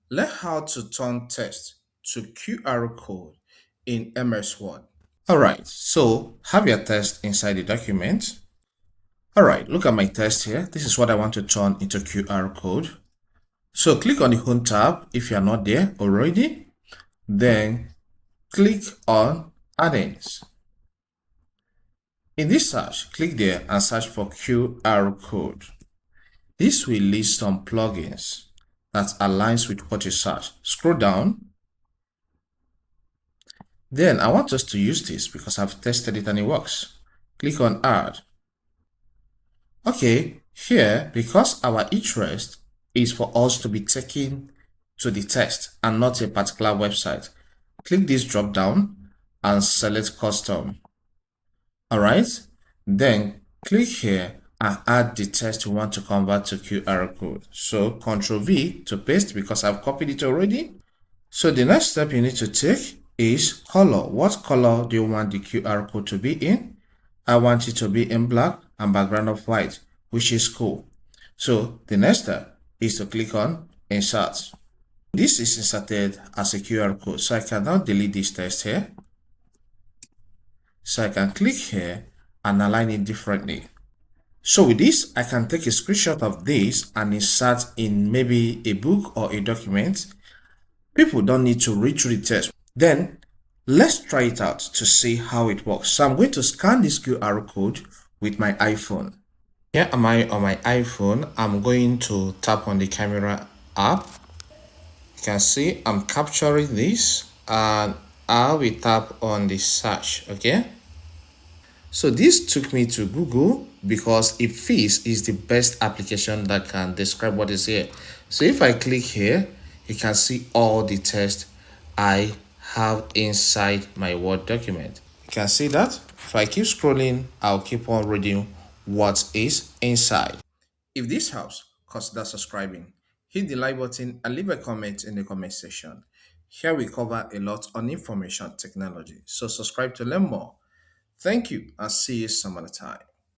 Learn how to turn text to QR code in MS Word. Alright, so have your text inside the document. Alright, look at my text here. This is what I want to turn into QR code. So click on the Home tab if you are not there already. Then click on Add-ins. In this search, click there and search for QR code. This will list some plugins that aligns with what you search. Scroll down. Then I want us to use this because I've tested it and it works. Click on Add. Okay, here, because our interest is for us to be taken to the text and not a particular website, click this drop down and select Custom. Alright, then click here and add the text we want to convert to QR code. So Ctrl V to paste because I've copied it already. So the next step you need to take is color. What color do you want the QR code to be in? I want it to be in black and background of white, which is cool. So the next step is to click on Insert. This is inserted as a QR code, so I can now delete this text here. So I can click here and align it differently. So with this, I can take a screenshot of this and insert in maybe a book or a document. People don't need to read through the text. Then let's try it out to see how it works. So I'm going to scan this QR code with my iPhone. Here am I on my iPhone. I'm going to tap on the camera app. You can see I'm capturing this and I will tap on the search. Okay. So this took me to Google because it feels is the best application that can describe what is here. So if I click here, you can see all the text I have inside my Word document. You can see that. If I keep scrolling, I'll keep on reading what is inside. If this helps, consider subscribing. Hit the like button and leave a comment in the comment section. Here we cover a lot on information technology, so subscribe to learn more. Thank you and see you some other time.